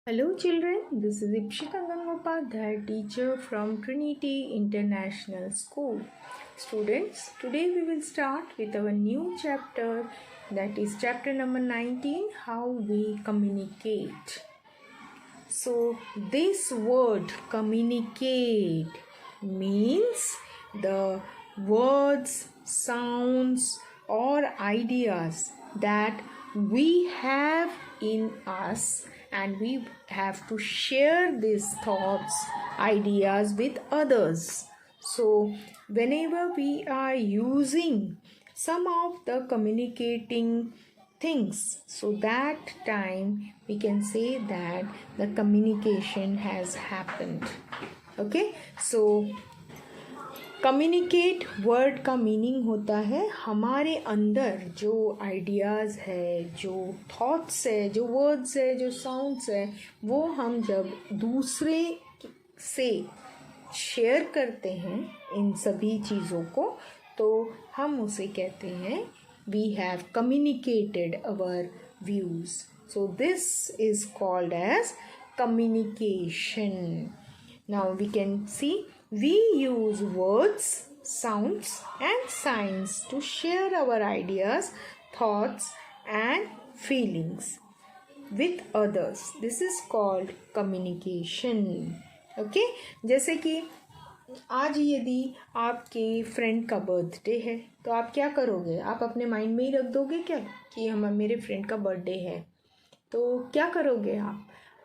Hello children, this is Ipshita Gangopadhyay, teacher from Trinity International School. Students, today we will start with our new chapter, that is chapter number 19, how we communicate. So this word communicate means the words, sounds or ideas that we have in us, and we have to share these thoughts, ideas with others. So whenever we are using some of the communicating things, so that time we can say that the communication has happened. Okay, so communicate word का meaning होता है हमारे अंदर जो ideas है, जो thoughts है, जो वर्ड्स है, जो साउंड्स है, वो हम जब दूसरे से शेयर करते हैं इन सभी चीज़ों को, तो हम उसे कहते हैं we have communicated our views. So this is called as communication. Now we can see we use words, sounds and signs to share our ideas, thoughts and feelings with others. This is called communication. Okay? जैसे कि आज यदि आपके friend का birthday है तो आप क्या करोगे? आप अपने माइंड में ही रख दोगे क्या कि मेरे फ्रेंड का बर्थडे है? तो क्या करोगे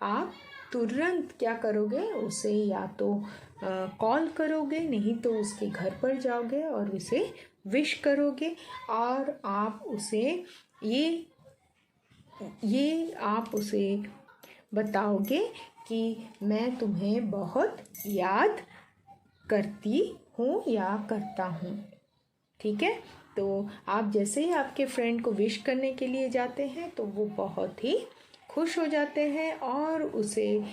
आप तुरंत क्या करोगे? उसे या तो कॉल करोगे, नहीं तो उसके घर पर जाओगे और उसे विश करोगे, और आप उसे ये आप उसे बताओगे कि मैं तुम्हें बहुत याद करती हूँ या करता हूँ. ठीक है, तो आप जैसे ही आपके फ्रेंड को विश करने के लिए जाते हैं तो वो बहुत ही खुश हो जाते हैं और उसे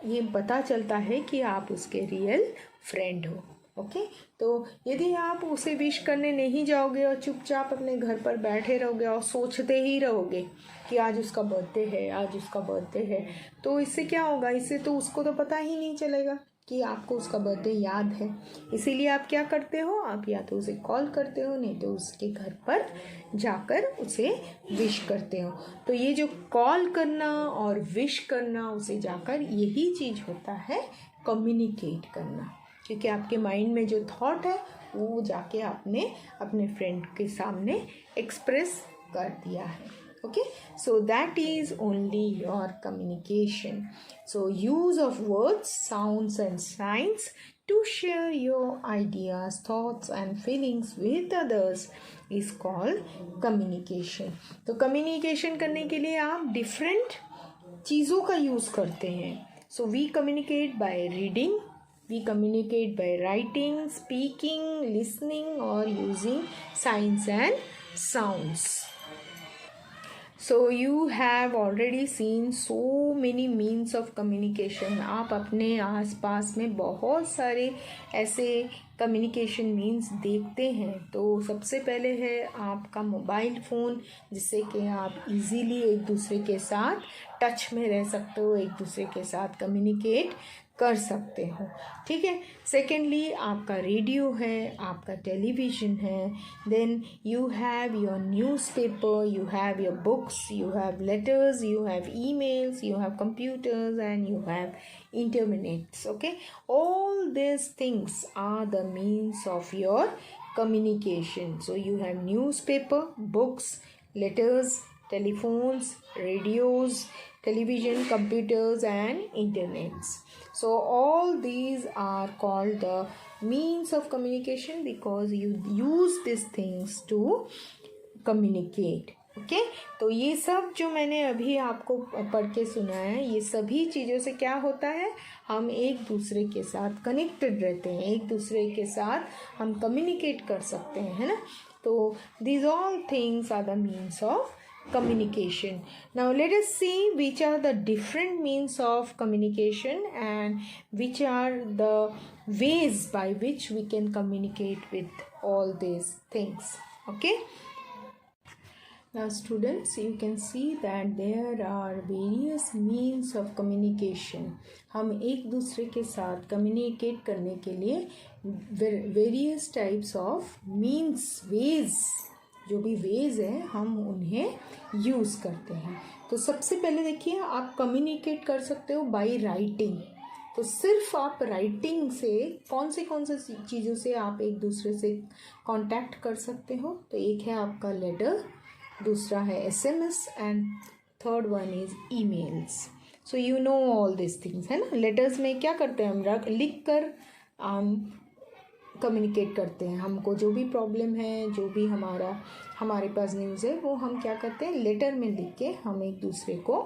ये पता चलता है कि आप उसके रियल फ्रेंड हो. ओके, तो यदि आप उसे विश करने नहीं जाओगे और चुपचाप अपने घर पर बैठे रहोगे और सोचते ही रहोगे कि आज उसका बर्थडे है, आज उसका बर्थडे है, तो इससे क्या होगा? इससे तो उसको तो पता ही नहीं चलेगा कि आपको उसका बर्थडे याद है. इसीलिए आप क्या करते हो? आप या तो उसे कॉल करते हो, नहीं तो उसके घर पर जाकर उसे विश करते हो. तो ये जो कॉल करना और विश करना, उसे जाकर, यही चीज़ होता है कम्युनिकेट करना, क्योंकि आपके माइंड में जो थॉट है वो जाके आपने अपने फ्रेंड के सामने एक्सप्रेस कर दिया है. Okay, so that is only your communication. So use of words, sounds and signs to share your ideas, thoughts and feelings with others is called communication. तो communication करने के लिए आप different चीज़ों का use करते हैं. So we communicate by reading, we communicate by writing, speaking, listening or using signs and sounds. So you have already seen so many means of communication. आप अपने आसपास में बहुत सारे ऐसे कम्युनिकेशन मीन्स देखते हैं. तो सबसे पहले है आपका मोबाइल फ़ोन, जिससे कि आप इजीली एक दूसरे के साथ टच में रह सकते हो, एक दूसरे के साथ कम्युनिकेट कर सकते हो. ठीक है. सेकेंडली आपका रेडियो है, आपका टेलीविज़न है. Then you have your newspaper, you have your books, you have letters, you have emails, you have computers and you have internets. Okay, all these things are the means of your communication. So you have newspaper, books, letters, telephones, radios, television, computers and internets. So all these are called the means of communication because you use these things to communicate. Okay, तो ये सब जो मैंने अभी आपको पढ़ के सुनाया है, ये सभी चीज़ों से क्या होता है? हम एक दूसरे के साथ कनेक्टेड रहते हैं, एक दूसरे के साथ हम कम्युनिकेट कर सकते हैं, है ना. तो these all things are the means of communication. Now let us see which are the different means of communication and which are the ways by which we can communicate with all these things. Okay. Now students, you can see that there are various means of communication. हम एक दूसरे के साथ communicate करने के लिए various types of means, ways, जो भी ways हैं हम उन्हें use करते हैं. तो सबसे पहले देखिए, आप communicate कर सकते हो by writing. तो सिर्फ आप राइटिंग से कौन से चीज़ों से आप एक दूसरे से कांटेक्ट कर सकते हो. तो एक है आपका लेटर, दूसरा है SMS and third one is emails. So you know all this things, है ना. लेटर्स में क्या करते हैं, हम लिख कर कम्युनिकेट करते हैं. हमको जो भी प्रॉब्लम है, जो भी हमारे पास न्यूज़ है, वो हम क्या करते हैं, लेटर में लिख के हम एक दूसरे को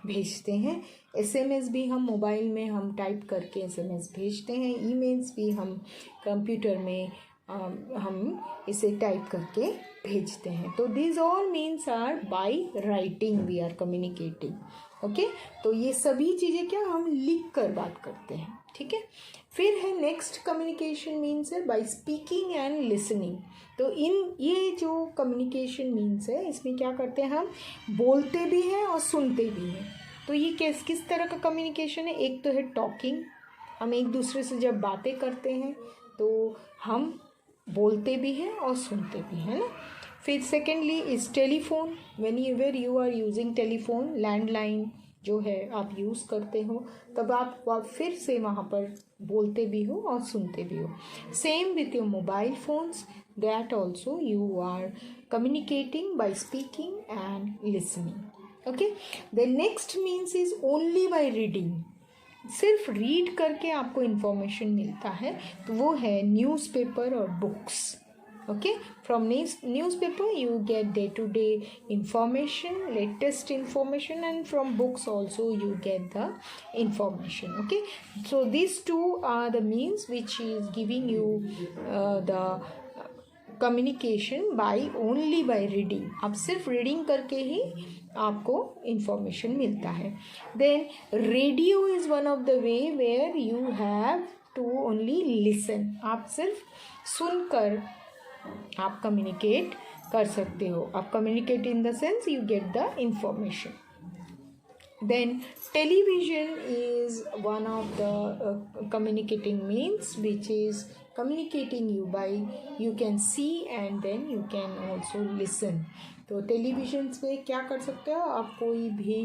भेजते हैं. SMS भी हम मोबाइल में हम टाइप करके SMS भेजते हैं. ईमेल्स भी हम कंप्यूटर में हम इसे टाइप करके भेजते हैं. तो these all means are by writing we are communicating. Okay, तो ये सभी चीज़ें क्या हम लिख कर बात करते हैं. ठीक है. फिर है नेक्स्ट कम्युनिकेशन मीन्स है बाय स्पीकिंग एंड लिसनिंग. तो ये जो कम्युनिकेशन मीन्स है, इसमें क्या करते हैं, हम बोलते भी हैं और सुनते भी हैं. तो ये किस तरह का कम्युनिकेशन है. एक तो है टॉकिंग, हम एक दूसरे से जब बातें करते हैं तो हम बोलते भी हैं और सुनते भी हैं ना. फिर secondly is telephone. Whenever you are using telephone, landline जो है आप यूज़ करते हो, तब आप फिर से वहाँ पर बोलते भी हो और सुनते भी हो. Same with your mobile phones, that also you are communicating by speaking and listening. Okay. The next means is only by reading. सिर्फ रीड करके आपको इन्फॉर्मेशन मिलता है, तो वो है न्यूज़पेपर और books. Okay. From newspaper you get day to day information, latest information, and from books also you get the information. Okay. So this two are the means which is giving you the communication only by reading. आप सिर्फ reading करके ही आपको information मिलता है. Then radio is one of the way where you have to only listen. आप सिर्फ सुनकर आप कम्युनिकेट कर सकते हो. आप communicate in the sense you get the information. Then television is one of the communicating means which is communicating you can see and then you can also listen. तो television पे क्या कर सकते हो, आप कोई भी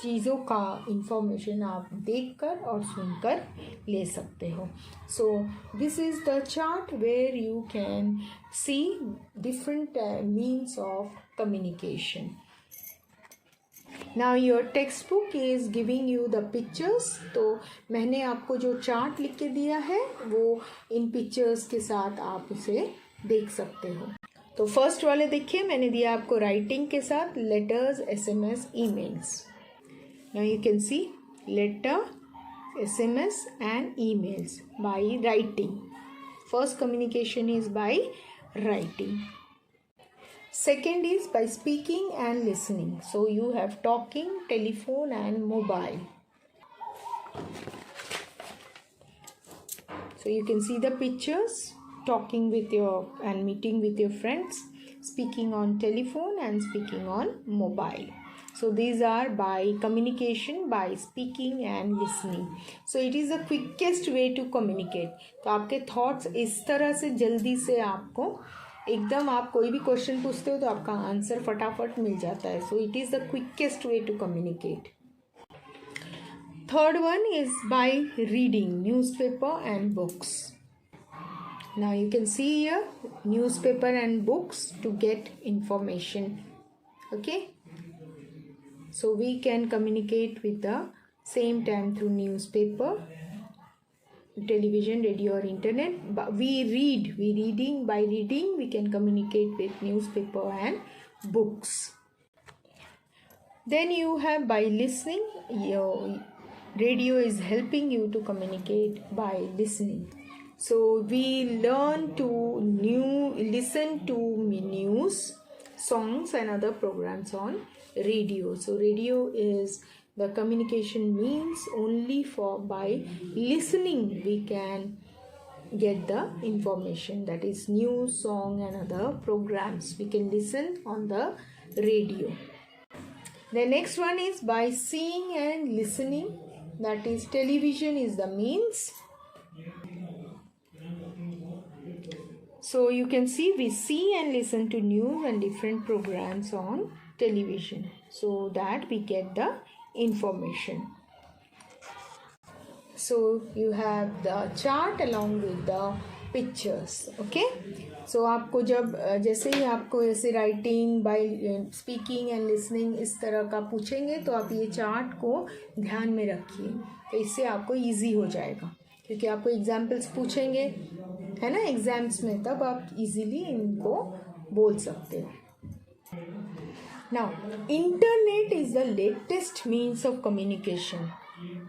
चीज़ों का इंफॉर्मेशन आप देखकर और सुनकर ले सकते हो. So this is the chart where you can see different means of communication. Now your textbook is giving you the pictures. तो मैंने आपको जो चार्ट लिख के दिया है वो इन पिक्चर्स के साथ आप उसे देख सकते हो. तो फर्स्ट वाले देखिए, मैंने दिया आपको राइटिंग के साथ letters, SMS, emails. Now you can see letter, SMS and emails by writing. First communication is by writing. Second is by speaking and listening. So you have talking, telephone and mobile. So you can see the pictures, talking with and meeting with your friends, speaking on telephone and speaking on mobile. So these are by communication by speaking and listening. So it is the quickest way to communicate. तो आपके thoughts इस तरह से जल्दी से आपको एकदम, आप कोई भी क्वेश्चन पूछते हो तो आपका आंसर फटाफट मिल जाता है. So it is the quickest way to communicate. Third one is by reading newspaper and books. Now you can see here newspaper and books to get information. Okay. So we can communicate with the same time through newspaper, television, radio or internet. But by reading we can communicate with newspaper and books. Then you have by listening. Your radio is helping you to communicate by listening. So we listen to news, songs and other programs on radio. So radio is the communication means only by listening we can get the information, that is news, song and other programs we can listen on the radio. The next one is by seeing and listening, that is television is the means. So you can see we see and listen to news and different programs on television so that we get the information. So you have the chart along with the pictures. Okay, so आपको जब जैसे ही आपको ऐसे writing by speaking and listening इस तरह का पूछेंगे तो आप ये चार्ट को ध्यान में रखिए, तो इससे आपको इजी हो जाएगा, क्योंकि आपको एग्जाम्पल्स पूछेंगे है ना एग्जाम्स में, तब आप इजीली इनको बोल सकते हो. Now, internet is the latest means of communication.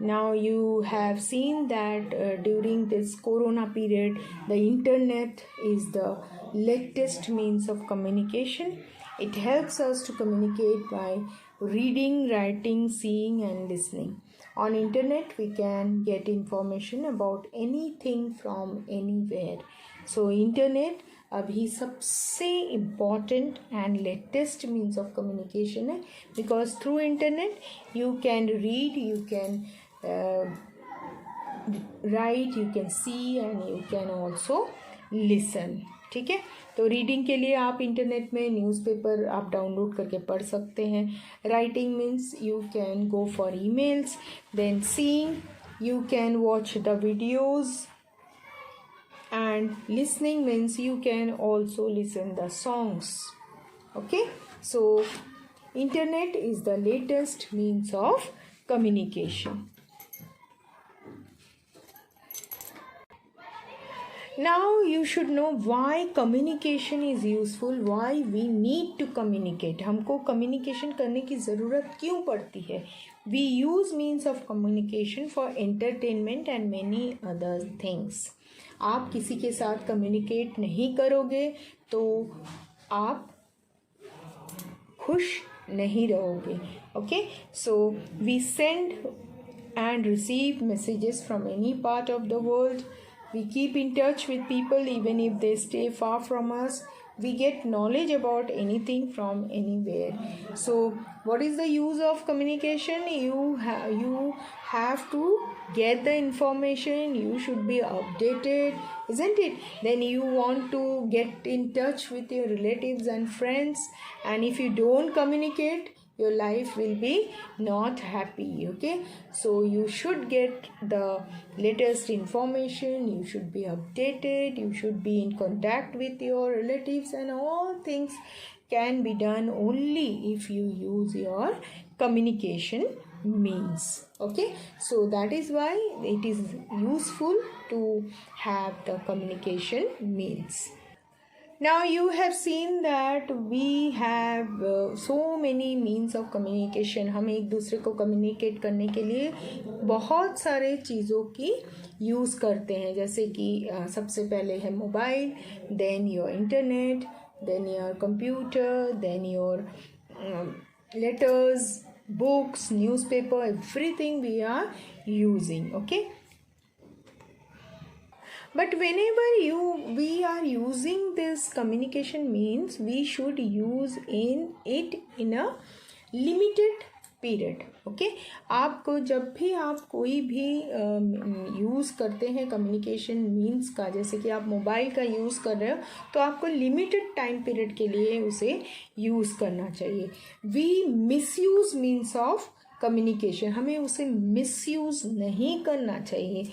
Now you have seen that during this corona period, the internet is the latest means of communication. It helps us to communicate by reading, writing, seeing and listening. On internet, we can get information about anything from anywhere. So internet अभी सबसे important and latest means of communication है, because through internet you can read, you can write, you can see and you can also listen. ठीक है, तो reading के लिए आप internet में न्यूज़पेपर आप डाउनलोड करके पढ़ सकते हैं. Writing means you can go for emails. Then seeing, you can watch the videos. And listening means you can also listen the songs. Okay, so internet is the latest means of communication. Now you should know why communication is useful, why we need to communicate. हमको communication करने की ज़रूरत क्यों पड़ती है? We use means of communication for entertainment and many other things. आप किसी के साथ कम्युनिकेट नहीं करोगे तो आप खुश नहीं रहोगे. Okay, so we send and receive messages from any part of the world. We keep in touch with people even if they stay far from us. We get knowledge about anything from anywhere. So what is the use of communication? You have to get the information. You should be updated, isn't it? Then you want to get in touch with your relatives and friends, and if you don't communicate, your life will be not happy. Okay, so you should get the latest information, you should be updated, you should be in contact with your relatives, and all things can be done only if you use your communication means. Okay, so that is why it is useful to have the communication means. Now you have seen that we have so many means of communication. हम एक दूसरे को communicate करने के लिए बहुत सारे चीज़ों की यूज़ करते हैं, जैसे कि सबसे पहले है mobile, then your internet, then your computer, then your letters, books, newspaper, everything we are using. Okay, but whenever we are using this communication means, we should use it in a limited period. Okay, आपको जब भी आप कोई भी use करते हैं communication means का, जैसे कि आप मोबाइल का यूज़ कर रहे हो, तो आपको लिमिटेड टाइम पीरियड के लिए उसे यूज़ करना चाहिए. We misuse means of communication, हमें उसे मिसयूज़ नहीं करना चाहिए.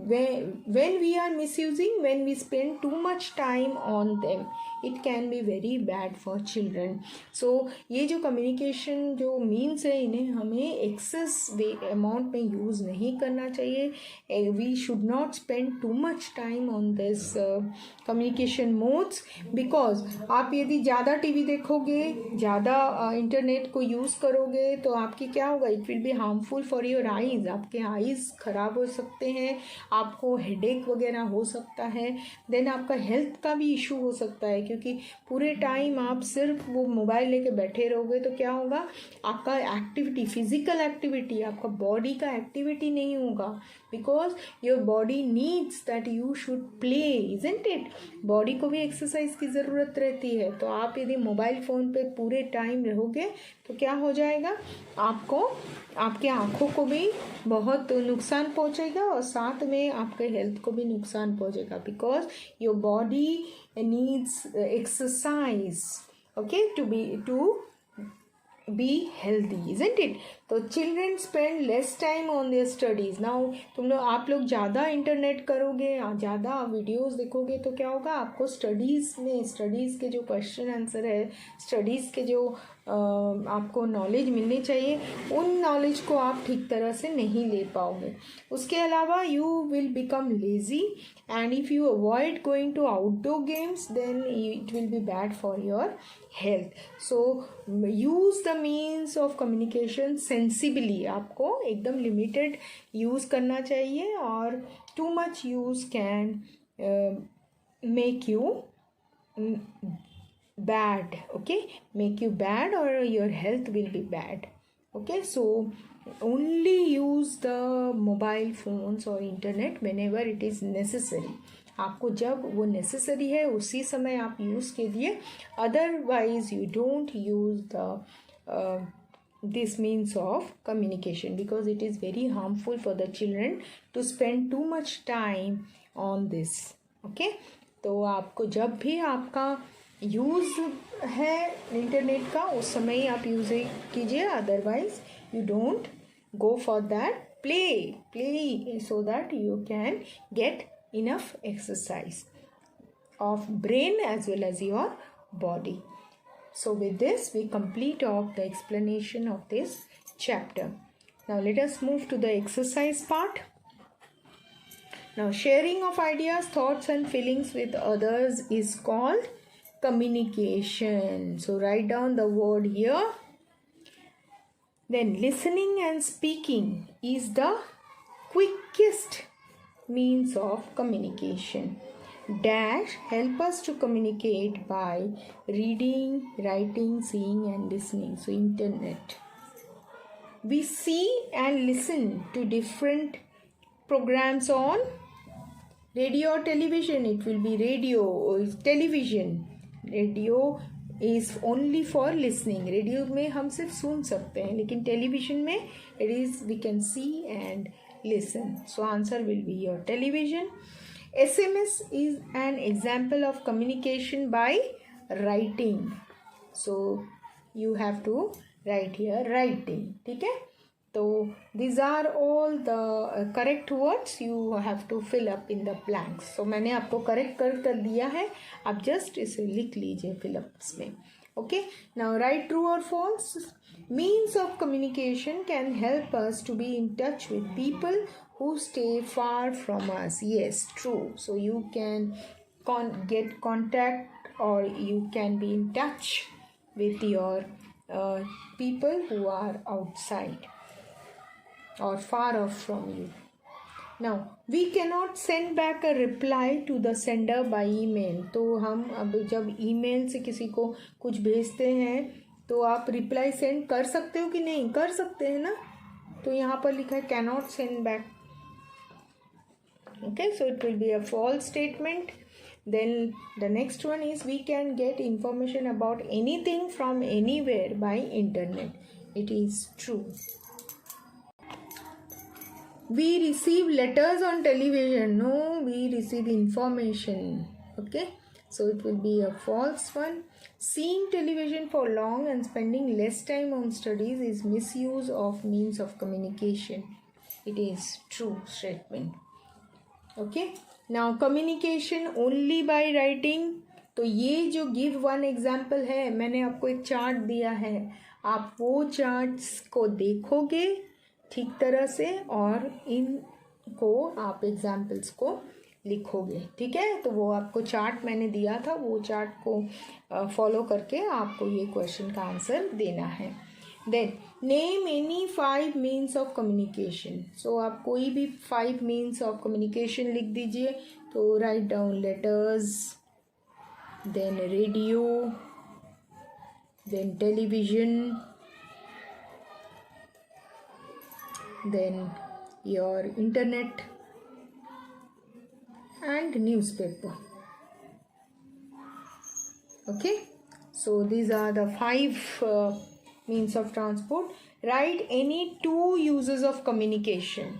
when we are misusing, when we spend too much time on them, it can be very bad for children. so ये जो कम्युनिकेशन जो मीन्स है, इन्हें हमें एक्सेस अमाउंट में यूज़ नहीं करना चाहिए. we should not spend too much time on this communication modes, because आप यदि ज़्यादा टीवी देखोगे, ज़्यादा इंटरनेट को यूज़ करोगे, तो आपकी क्या होगा, it will be harmful for your eyes, आपके आईज खराब हो सकते हैं, आपको हेडेक वगैरह हो सकता है, देन आपका हेल्थ का भी इशू हो सकता है, क्योंकि पूरे टाइम आप सिर्फ वो मोबाइल लेके बैठे रहोगे तो क्या होगा, आपका एक्टिविटी, फिजिकल एक्टिविटी, आपका बॉडी का एक्टिविटी नहीं होगा, because your body needs that you should play, isn't it. Body को भी एक्सरसाइज की ज़रूरत रहती है। तो आप यदि मोबाइल फ़ोन पे पूरे टाइम रहोगे तो क्या हो जाएगा, आपको, आपके आँखों को भी बहुत नुकसान पहुंचेगा और साथ में आपके हेल्थ को भी नुकसान पहुंचेगा, because your body needs exercise, okay, to be healthy, isn't it? तो children spend less time on their studies. Now आप लोग ज़्यादा इंटरनेट करोगे, ज़्यादा वीडियोस देखोगे तो क्या होगा, आपको स्टडीज़ के जो क्वेश्चन आंसर है, स्टडीज़ के जो आपको नॉलेज मिलनी चाहिए, उन नॉलेज को आप ठीक तरह से नहीं ले पाओगे। उसके अलावा you will become lazy, and if you avoid going to outdoor games then it will be bad for your health. So use the means of communication sensibly, आपको एकदम लिमिटेड यूज़ करना चाहिए, और too much use can make you bad, okay, make you bad, or your health will be bad, okay. So only use the mobile phones or internet whenever it is necessary. आपको जब वो necessary है उसी समय आप use कीजिए, otherwise you don't use the this means of communication, because it is very harmful for the children to spend too much time on this, okay. तो आपको जब भी आपका यूज़ है इंटरनेट का उस समय ही आप यूज़ कीजिए, otherwise you don't go for that play so that you can get enough exercise of brain as well as your body. So with this we complete of the explanation of this chapter. Now let us move to the exercise part. Now sharing of ideas, thoughts and feelings with others is called communication. So write down the word here. Then listening and speaking is the quickest means of communication. Dash help us to communicate by reading, writing, seeing and listening. So internet. We see and listen to different programs on radio or television. It will be radio or television. Radio is only for listening. Radio में हम सिर्फ सुन सकते हैं, लेकिन television में it is we can see and listen. So answer will be your television. SMS is an example of communication by writing. So you have to write here writing. ठीक है? तो these are all the correct words. You have to fill up in the blanks. So मैंने आपको correct कर दिया है, आप just इसे लिख लीजिए fill-ups में. Okay. Now write true or false. Means of communication can help us to be in touch with people who stay far from us. Yes, true. So you can get contact, or you can be in touch with your people who are outside or far off from you. Now we cannot send back a reply to the sender by email. तो हम अब जब email से किसी को कुछ भेजते हैं तो आप रिप्लाई सेंड कर सकते हो कि नहीं? कर सकते हैं ना. तो यहाँ पर लिखा है cannot send back. Okay, so it will be a false statement. Then the next one is we can get information about anything from anywhere by internet. It is true. We receive letters on television. No, we receive information. Okay, so it will be a false one. Seeing television for long and spending less time on studies is misuse of means of communication. It is true statement. Okay, now communication only by writing. तो ये जो give one example है, मैंने आपको एक chart दिया है, आप वो चार्ट्स को देखोगे ठीक तरह से और इनको आप एग्जाम्पल्स को लिखोगे. ठीक है, तो वो आपको चार्ट मैंने दिया था, वो चार्ट को फॉलो करके आपको ये क्वेश्चन का आंसर देना है. Then name any 5 means of communication. So आप कोई भी 5 means of communication लिख दीजिए. तो write down letters, then radio, then television, then your internet and newspaper. Okay, so these are the 5 means of transport. Write any 2 uses of communication.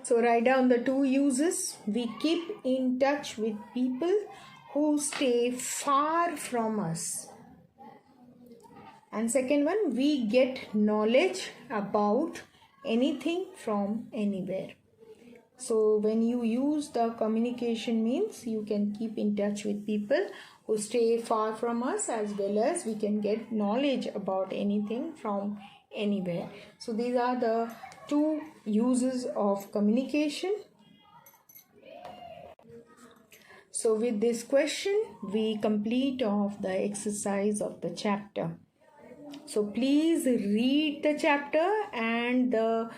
So write down the 2 uses. We keep in touch with people who stay far from us. And second one, we get knowledge about anything from anywhere. So when you use the communication means, you can keep in touch with people who stay far from us, as well as we can get knowledge about anything from anywhere. So these are the 2 uses of communication. So with this question, we complete off the exercise of the chapter. So please read the chapter and the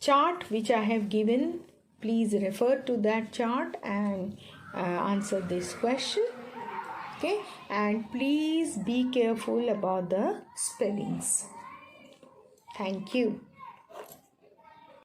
chart which I have given. Please refer to that chart and answer this question. Okay, and please be careful about the spellings. Thank you.